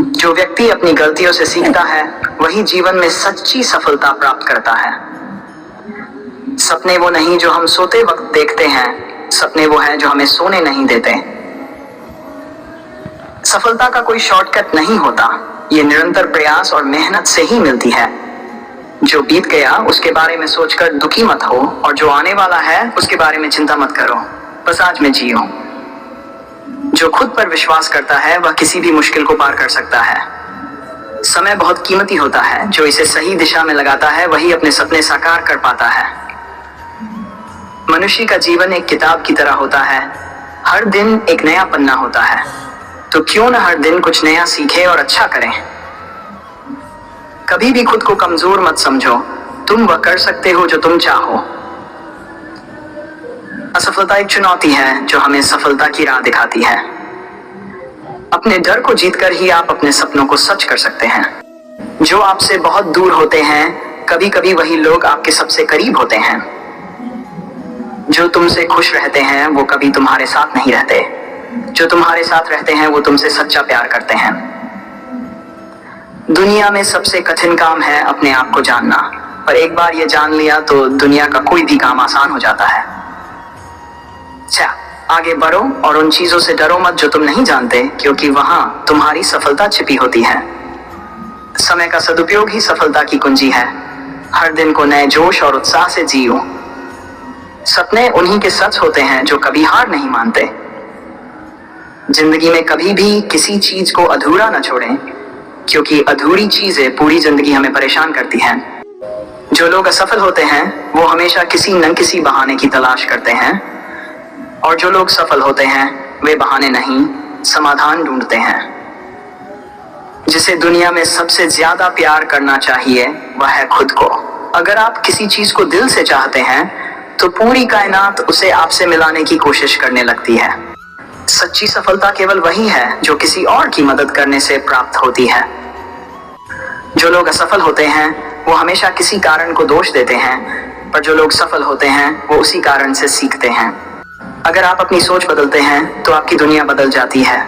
जो व्यक्ति अपनी गलतियों से सीखता है वही जीवन में सच्ची सफलता प्राप्त करता है। सपने वो नहीं जो हम सोते वक्त देखते हैं, सपने वो हैं जो हमें सोने नहीं देते। सफलता का कोई शॉर्टकट नहीं होता, ये निरंतर प्रयास और मेहनत से ही मिलती है। जो बीत गया उसके बारे में सोचकर दुखी मत हो और जो आने वाला है उसके बारे में चिंता मत करो, बस आज में जियो। जो खुद पर विश्वास करता है वह किसी भी मुश्किल को पार कर सकता है। समय बहुत कीमती होता है, जो इसे सही दिशा में लगाता है वही अपने सपने साकार कर पाता है। मनुष्य का जीवन एक किताब की तरह होता है, हर दिन एक नया पन्ना होता है, तो क्यों न हर दिन कुछ नया सीखें और अच्छा करें। कभी भी खुद को कमजोर मत समझो, तुम वह कर सकते हो जो तुम चाहो। असफलता एक चुनौती है जो हमें सफलता की राह दिखाती है। अपने डर को जीतकर ही आप अपने सपनों को सच कर सकते हैं। जो आपसे बहुत दूर होते हैं, कभी कभी वही लोग आपके सबसे करीब होते हैं। जो तुमसे खुश रहते हैं वो कभी तुम्हारे साथ नहीं रहते। जो तुम्हारे साथ रहते हैं वो तुमसे सच्चा प्यार करते हैं। दुनिया में सबसे कठिन काम है अपने आप को जानना, पर एक बार ये जान लिया तो दुनिया का कोई भी काम आसान हो जाता है। आगे बढ़ो और उन चीजों से डरो मत जो तुम नहीं जानते, क्योंकि वहां तुम्हारी सफलता छिपी होती है। समय का सदुपयोग ही सफलता की कुंजी है। हर दिन को नए जोश और उत्साह से जियो। सपने उन्हीं के सच होते हैं जो कभी हार नहीं मानते। जिंदगी में कभी भी किसी चीज को अधूरा न छोड़ें, क्योंकि अधूरी चीजें पूरी जिंदगी हमें परेशान करती हैं। जो लोग असफल होते हैं वो हमेशा किसी न किसी बहाने की तलाश करते हैं, और जो लोग सफल होते हैं वे बहाने नहीं, समाधान ढूंढते हैं। जिसे दुनिया में सबसे ज्यादा प्यार करना चाहिए वह है खुद को। अगर आप किसी चीज को दिल से चाहते हैं तो पूरी कायनात उसे आपसे मिलाने की कोशिश करने लगती है। सच्ची सफलता केवल वही है जो किसी और की मदद करने से प्राप्त होती है। जो लोग असफल होते हैं वो हमेशा किसी कारण को दोष देते हैं, पर जो लोग सफल होते हैं वो उसी कारण से सीखते हैं। अगर आप अपनी सोच बदलते हैं तो आपकी दुनिया बदल जाती है।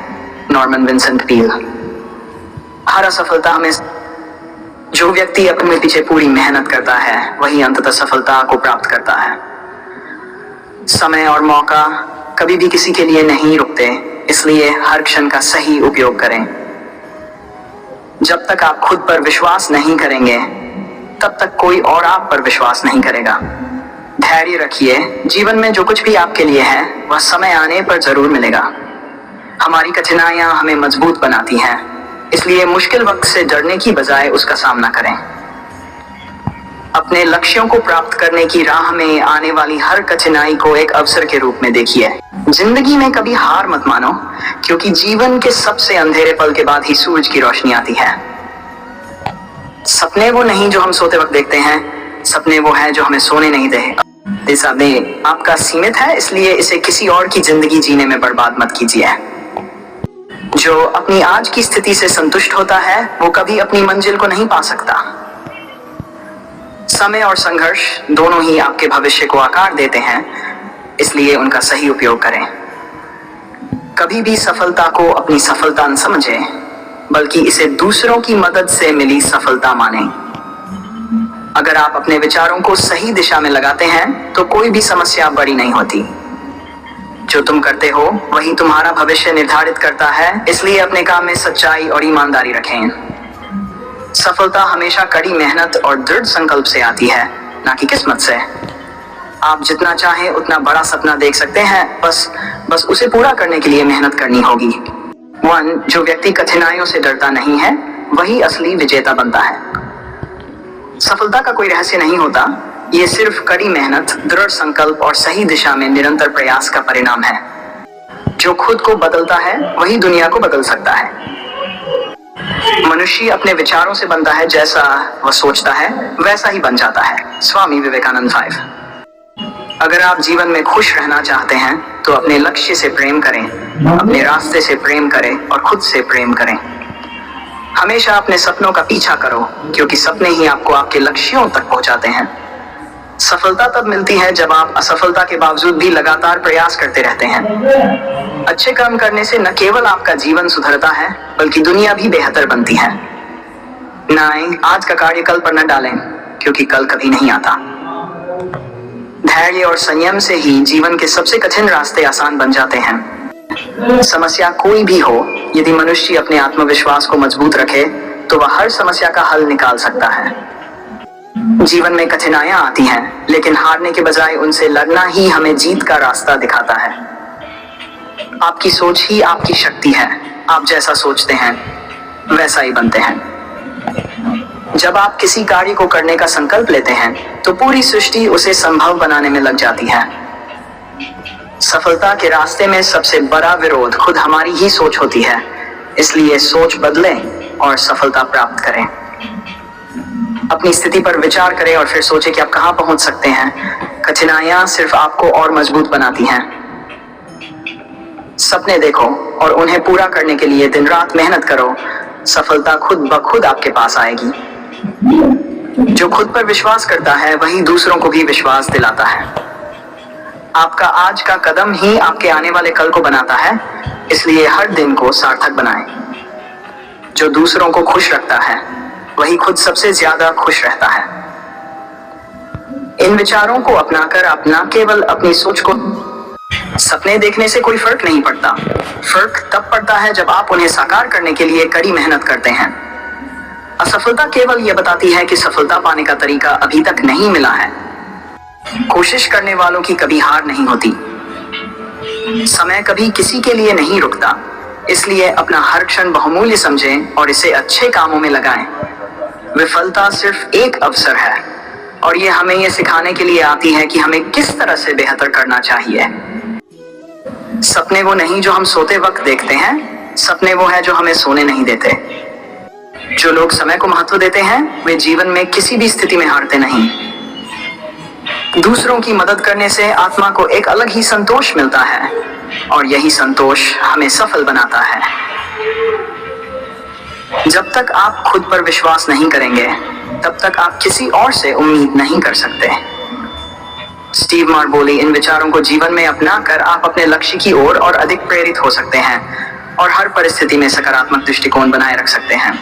Norman Vincent Peale. हर असफलता हमें जो व्यक्ति अपने पीछे पूरी मेहनत करता है वही अंततः सफलता को प्राप्त करता है। समय और मौका कभी भी किसी के लिए नहीं रुकते, इसलिए हर क्षण का सही उपयोग करें। जब तक आप खुद पर विश्वास नहीं करेंगे तब तक कोई और आप पर विश्वास नहीं करेगा। धैर्य रखिए, जीवन में जो कुछ भी आपके लिए है वह समय आने पर जरूर मिलेगा। हमारी कठिनाइयां हमें मजबूत बनाती हैं, इसलिए मुश्किल वक्त से डरने की बजाय उसका सामना करें। अपने लक्ष्यों को प्राप्त करने की राह में आने वाली हर कठिनाई को एक अवसर के रूप में देखिए। जिंदगी में कभी हार मत मानो, क्योंकि जीवन के सबसे अंधेरे पल के बाद ही सूरज की रोशनी आती है। सपने वो नहीं जो हम सोते वक्त देखते हैं, सपने वो हैं जो हमें सोने नहीं देते। समय आपका सीमित है, इसलिए इसे किसी और की जिंदगी जीने में बर्बाद मत कीजिए। जो अपनी आज की स्थिति से संतुष्ट होता है वो कभी अपनी मंजिल को नहीं पा सकता। समय और संघर्ष दोनों ही आपके भविष्य को आकार देते हैं, इसलिए उनका सही उपयोग करें। कभी भी सफलता को अपनी सफलता न समझें, बल्कि इसे दूसरों की मदद से मिली सफलता मानें। अगर आप अपने विचारों को सही दिशा में लगाते हैं तो कोई भी समस्या बड़ी नहीं होती। जो तुम करते हो वही तुम्हारा भविष्य निर्धारित करता है, इसलिए अपने काम में सच्चाई और ईमानदारी रखें। सफलता हमेशा कड़ी मेहनत और दृढ़ संकल्प से आती है, ना कि किस्मत से। आप जितना चाहें उतना बड़ा सपना देख सकते हैं, बस उसे पूरा करने के लिए मेहनत करनी होगी। जो व्यक्ति कठिनाइयों से डरता नहीं है वही असली विजेता बनता है। सफलता का कोई रहस्य नहीं होता, ये सिर्फ कड़ी मेहनत, दृढ़ संकल्प और सही दिशा में निरंतर प्रयास का परिणाम है। जो खुद को बदलता है वही दुनिया को बदल सकता है। मनुष्य अपने विचारों से बनता है, जैसा वह सोचता है वैसा ही बन जाता है। स्वामी विवेकानंद 5। अगर आप जीवन में खुश रहना चाहते हैं तो अपने लक्ष्य से प्रेम करें, अपने रास्ते से प्रेम करें और खुद से प्रेम करें। हमेशा अपने सपनों का पीछा करो, क्योंकि सपने ही आपको आपके लक्ष्यों तक पहुंचाते हैं। सफलता तब मिलती है जब आप असफलता के बावजूद भी लगातार प्रयास करते रहते हैं। अच्छे काम करने से न केवल आपका जीवन सुधरता है बल्कि दुनिया भी बेहतर बनती है। नाएं, आज का कार्य कल पर न डालें, क्योंकि कल कभी नहीं आता। धैर्य और संयम से ही जीवन के सबसे कठिन रास्ते आसान बन जाते हैं। समस्या कोई भी हो, यदि मनुष्य अपने आत्मविश्वास को मजबूत रखे तो वह हर समस्या का हल निकाल सकता है। जीवन में कठिनाइयां आती हैं, लेकिन हारने के बजाय उनसे लड़ना ही हमें जीत का रास्ता दिखाता है। आपकी सोच ही आपकी शक्ति है। आप जैसा सोचते हैं वैसा ही बनते हैं। जब आप किसी कार्य को करने का संकल्प लेते हैं तो पूरी सृष्टि उसे संभव बनाने में लग जाती है। सफलता के रास्ते में सबसे बड़ा विरोध खुद हमारी ही सोच होती है, इसलिए सोच बदलें और सफलता प्राप्त करें। अपनी स्थिति पर विचार करें और फिर सोचें कि आप कहां पहुंच सकते हैं। कठिनाइयां सिर्फ आपको और मजबूत बनाती हैं। सपने देखो और उन्हें पूरा करने के लिए दिन रात मेहनत करो। सफलता खुद ब खुद आपके पास आएगी। जो खुद पर विश्वास करता है वही दूसरों को भी विश्वास दिलाता है। आपका आज का कदम ही आपके आने वाले कल को बनाता है, इसलिए हर दिन को सार्थक बनाएं। जो दूसरों को खुश रखता है वही खुद सबसे ज्यादा खुश रहता है। इन विचारों को अपनाकर आप न केवल अपनी सोच को सपने देखने से कोई फर्क नहीं पड़ता। फर्क तब पड़ता है जब आप उन्हें साकार करने के लिए कड़ी मेहनत करते हैं। असफलता केवल यह बताती है कि सफलता पाने का तरीका अभी तक नहीं मिला है। कोशिश करने वालों की कभी हार नहीं होती। समय कभी किसी के लिए नहीं रुकता, इसलिए अपना हर क्षण बहुमूल्य समझें और इसे अच्छे कामों में लगाएं। विफलता सिर्फ एक अवसर है और ये हमें यह सिखाने के लिए आती है कि हमें किस तरह से बेहतर करना चाहिए। सपने वो नहीं जो हम सोते वक्त देखते हैं, सपने वो है जो हमें सोने नहीं देते। जो लोग समय को महत्व देते हैं वे जीवन में किसी भी स्थिति में हारते नहीं। दूसरों की मदद करने से आत्मा को एक अलग ही संतोष मिलता है और यही संतोष हमें सफल बनाता है। जब तक आप खुद पर विश्वास नहीं करेंगे तब तक आप किसी और से उम्मीद नहीं कर सकते। स्टीव मार्बोली। इन विचारों को जीवन में अपनाकर आप अपने लक्ष्य की ओर और अधिक प्रेरित हो सकते हैं और हर परिस्थिति में सकारात्मक दृष्टिकोण बनाए रख सकते हैं।